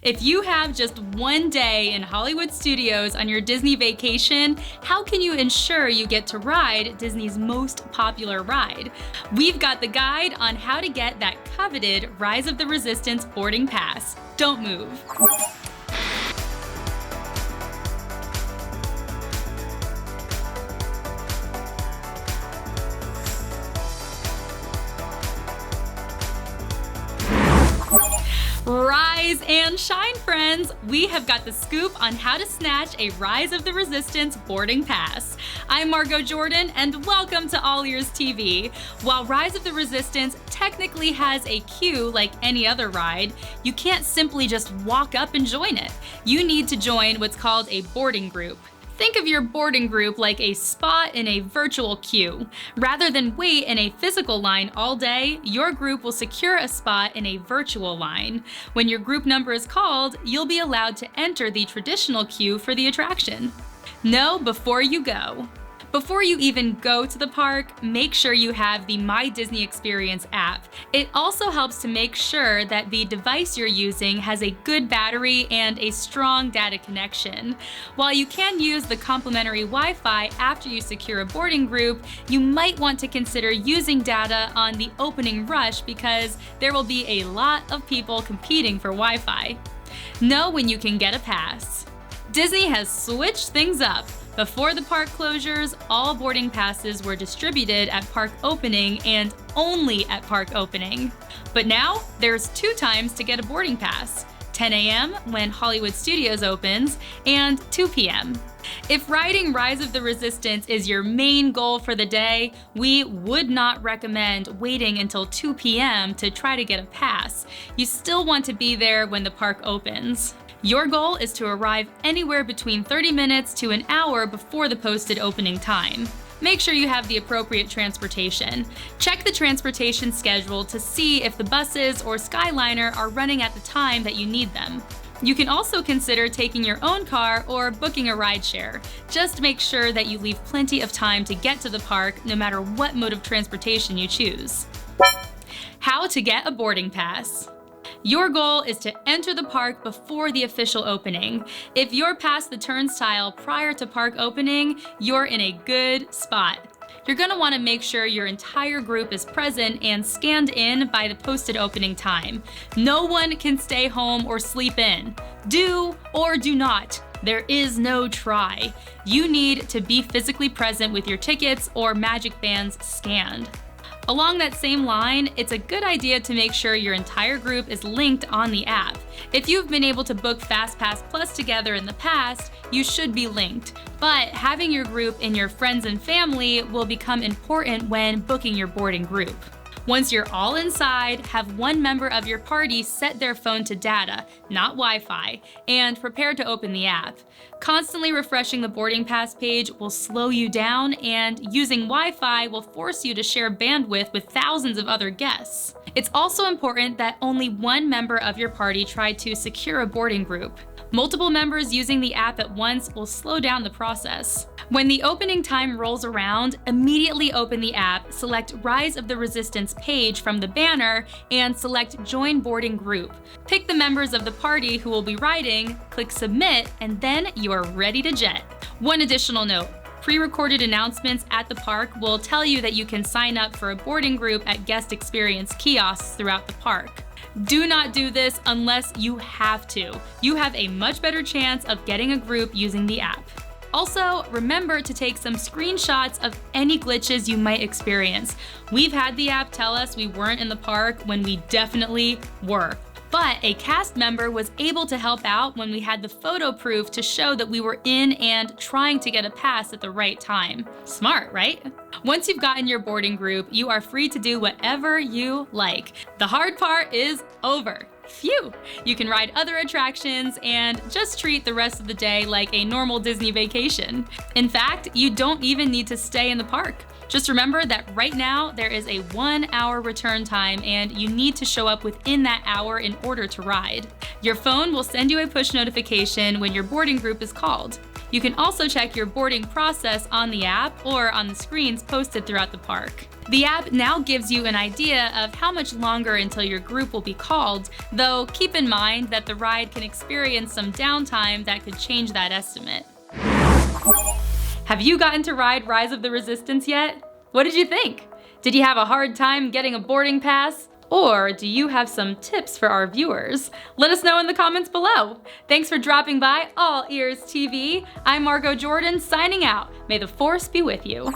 If you have just one day in Hollywood Studios on your Disney vacation, how can you ensure you get to ride Disney's most popular ride? We've got the guide on how to get that coveted Rise of the Resistance boarding pass. Don't move. Rise and shine, friends! We have got the scoop on how to snatch a Rise of the Resistance boarding pass. I'm Margot Jordan, and welcome to AllEars TV. While Rise of the Resistance technically has a queue like any other ride, you can't simply just walk up and join it. You need to join what's called a boarding group. Think of your boarding group like a spot in a virtual queue. Rather than wait in a physical line all day, your group will secure a spot in a virtual line. When your group number is called, you'll be allowed to enter the traditional queue for the attraction. Know before you go. Before you even go to the park, make sure you have the My Disney Experience app. It also helps to make sure that the device you're using has a good battery and a strong data connection. While you can use the complimentary Wi-Fi after you secure a boarding group, you might want to consider using data on the opening rush because there will be a lot of people competing for Wi-Fi. Know when you can get a pass. Disney has switched things up. Before the park closures, all boarding passes were distributed at park opening and only at park opening. But now, there's 2 times to get a boarding pass: 10 a.m. when Hollywood Studios opens, and 2 p.m. If riding Rise of the Resistance is your main goal for the day, we would not recommend waiting until 2 p.m. to try to get a pass. You still want to be there when the park opens. Your goal is to arrive anywhere between 30 minutes to an hour before the posted opening time. Make sure you have the appropriate transportation. Check the transportation schedule to see if the buses or Skyliner are running at the time that you need them. You can also consider taking your own car or booking a rideshare. Just make sure that you leave plenty of time to get to the park no matter what mode of transportation you choose. How to get a boarding pass. Your goal is to enter the park before the official opening. If you're past the turnstile prior to park opening, you're in a good spot. You're going to want to make sure your entire group is present and scanned in by the posted opening time. No one can stay home or sleep in. Do or do not. There is no try. You need to be physically present with your tickets or magic bands scanned. Along that same line, it's a good idea to make sure your entire group is linked on the app. If you've been able to book FastPass Plus together in the past, you should be linked. But having your group in your friends and family will become important when booking your boarding group. Once you're all inside, have one member of your party set their phone to data, not Wi-Fi, and prepare to open the app. Constantly refreshing the boarding pass page will slow you down, and using Wi-Fi will force you to share bandwidth with thousands of other guests. It's also important that only one member of your party try to secure a boarding group. Multiple members using the app at once will slow down the process. When the opening time rolls around, immediately open the app, select Rise of the Resistance page from the banner, and select Join Boarding Group. Pick the members of the party who will be riding, click Submit, and then you are ready to jet. One additional note. Pre-recorded announcements at the park will tell you that you can sign up for a boarding group at guest experience kiosks throughout the park. Do not do this unless you have to. You have a much better chance of getting a group using the app. Also, remember to take some screenshots of any glitches you might experience. We've had the app tell us we weren't in the park when we definitely were. But a cast member was able to help out when we had the photo proof to show that we were in and trying to get a pass at the right time. Smart, right? Once you've gotten your boarding group, you are free to do whatever you like. The hard part is over. Phew! You can ride other attractions and just treat the rest of the day like a normal Disney vacation. In fact, you don't even need to stay in the park. Just remember that right now there is a 1-hour return time and you need to show up within that hour in order to ride. Your phone will send you a push notification when your boarding group is called. You can also check your boarding process on the app or on the screens posted throughout the park. The app now gives you an idea of how much longer until your group will be called, though keep in mind that the ride can experience some downtime that could change that estimate. Have you gotten to ride Rise of the Resistance yet? What did you think? Did you have a hard time getting a boarding pass? Or do you have some tips for our viewers? Let us know in the comments below. Thanks for dropping by All Ears TV. I'm Margot Jordan signing out. May the force be with you.